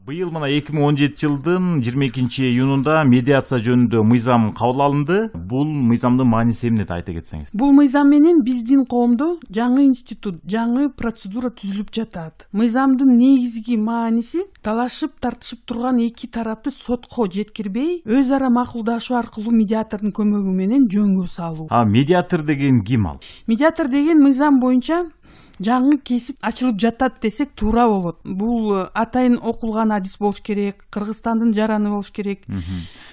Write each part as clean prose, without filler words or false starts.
Быйыл мына 2017 жылдын 22 июнунда медиация жөнүндө мыйзам кабыл алынды. Бул мыйзамдын мааниси эмнеде айта кетсеңиз? Бул мыйзам менен биздин коомдо жаңы институт, жаңы процедура түзүлүп жатат. Мыйзамдын негизги мааниси талашып, тартышып турган эки тарапты сотко жеткирбей, өз ара макулдашуу аркылуу медиатордун көмөгү менен жөнгө салуу. Медиатор деген ким ал? Медиатор деген мыйзам боюнча жаңы кесип ачылып жатат десек туура болот. Бул атайын окулган адис болуш керек, Кыргызстандын жараны болуш керек.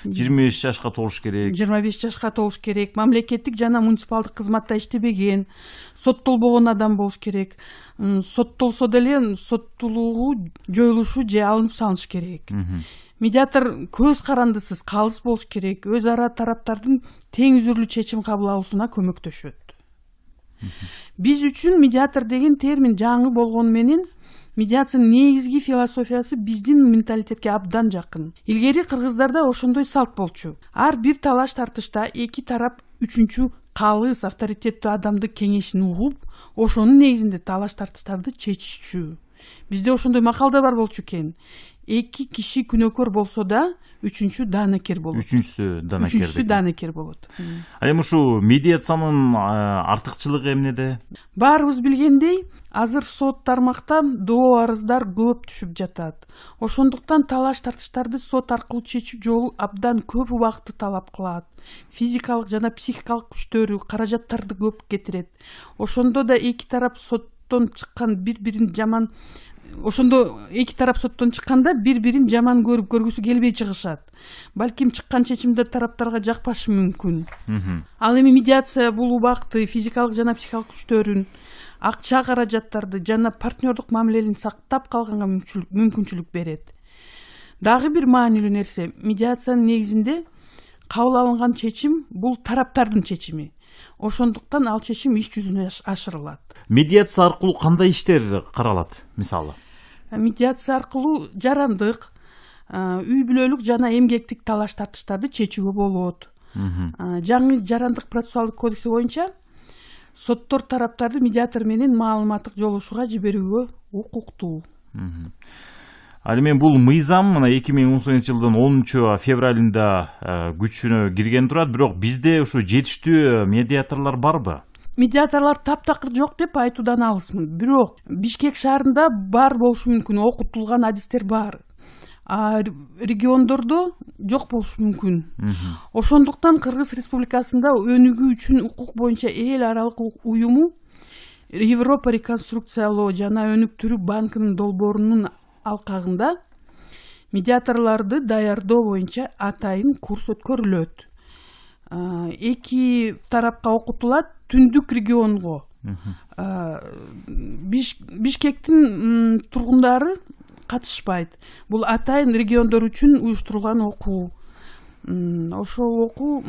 25 жашка толуш керек. 25 жашка толуш керек. Мамлекеттик жана муниципалдык кызматта иштебеген, соттолбогон адам болуш керек. Соттолсо деле соттуулугу жоюлушу же алынып салыныш керек. Медиатор көз карандысыз, калыс болуш керек. Өз ара тараптардын тең үзүрлүү чечим кабыл алуусуна көмөктөшөт. Биз үчүн медиатор деген термин жаңы болгону менен медиациянын негизги философиясы биздин менталитетке абдан жакын. Илгери кыргыздарда ошондой салт болчу. Ар бир талаш тартышта эки тарап үчүнчү калыс авторитеттүү адамды кеңешин угуп, ошонун негизинде талаш тартыштарды чечишчү. Бизде ошондой макалда бар болчу экен. Эки киши күнөөкөр болсо да, үчүнчү даанекер болот. Үчүнчүсү даанекер болот. Ал эми ушул медиациянын артыкчылыгы эмнеде? Баарыбыз билгендей, азыр сот тармакта доо арыздар көп түшүп жатат. Ошондуктан талаш тартыштарды сот аркылуу чечүү жолу абдан көп убакытты талап кылат. Физикалык жана психикалык күчтөрү, каражаттарды көп кетирет. Ошондо да эки тарап соттон чыккан бири-бирин жаман бири-бирин жаман көрүп көргүсү келбей чыгышат. Балким чыккан чечимде тараптарга жакпашы мүмкүн. Ал эми медиация бул убакытты, физикалык жана психикалык күчтөрүн, акча каражаттарды жана партнердук мамилени сактап калганга мүмкүнчүлүк берет. Дагы бир маанилүү нерсе, медиациянын негизинде кабыл алынган чечим бул тараптардын чечими. Ошондуктан ал чечим иш жүзүнө ашырылат. Медиация аркылуу кандай иштер каралат, мисалы? Медиация аркылуу жарандык, үй бүлөлүк жана эмгектик талаш тартыштарды чечүүгө болот. Жаңы жарандык процессуалдык кодекси боюнча соттор тараптарды медиатор менен маалыматтык жолугушууга жиберүүгө укуктуу. Ал эми бул мыйзам мына 2018 жылдын 10 февралында күчүнө кирген турат, бирок бизде ушу жетиштүү медиаторлор барбы? Медиаторлор таптакыр жок деп айтуудан алысмын. Бирок Бишкек шаарында бар болушу мүмкүн, окутулган адистер бар. Региондордо жок болушу мүмкүн. Ошондуктан Кыргыз Республикасында өнүгүү үчүн укук боюнча эл аралык уюму Европа реконструкциялоо жана өнүктүрүү банкынын долбоорунун алкагында медиаторлорду даярдоо боюнча атайын курс өткөрүлөт. Эки тарапка окутулат, түндүк регионго. Бишкектин тургундары катышпайт. Бул атайын региондор үчүн уюштурулган окуу. Ошол окуу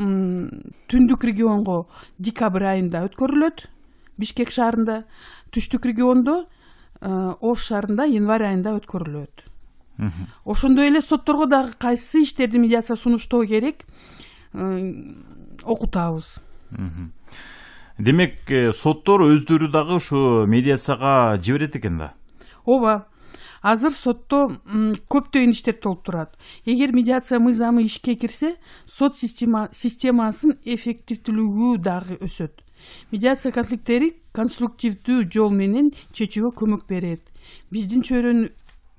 түндүк регионго декабрь айында өткөрүлөт, Бишкек шаарында, түштүк региондо Ош шаарында январь айында өткөрүлөт. Ошондой эле сотторго дагы кайсы иштерди медиация сунуштоо керек окутабыз. Демек, соттор өздөрү дагы ушу медиацияга жиберет экен да? Ооба. Азыр сотто көптөгөн иштер толуп турат. Эгер медиация мыйзамы ишке кирсе, сот системасын эффективдүүлүгү дагы өсөт. Медиация конфликттери конструктивдүү жол менен чечүүгө көмөк берет. Биздин чөйрөнүн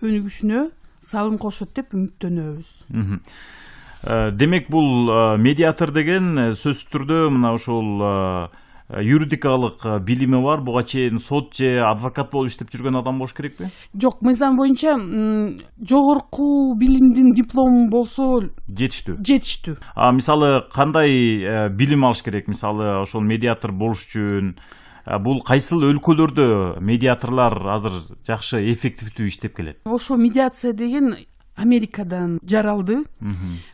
өнүгүшүнө салым кошот деп үмүттөнөбүз. Демек, бул медиатор деген сөзсүз түрдө мына ушул юридикалык билими бар, буга чейин сот же адвокат болуп иштеп жүргөн адам болуш керекпи? Жок, мыйзам боюнча жогорку билимдин диплому болсо жетиштүү. Мисалы, кандай билим алыш керек? Мисалы, ошол медиатор болуш үчүн бул кайсыл өлкөлөрдө медиаторлор азыр жакшы эффективдүү иштеп келет? Ошо медиация деген Америкадан жаралды.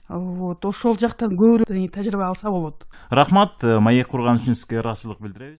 Ошол жактан көбүрөөк тажрыйба алса болот. Рахмат, маек курган үчүн сизге ыраазычылык билдиребиз.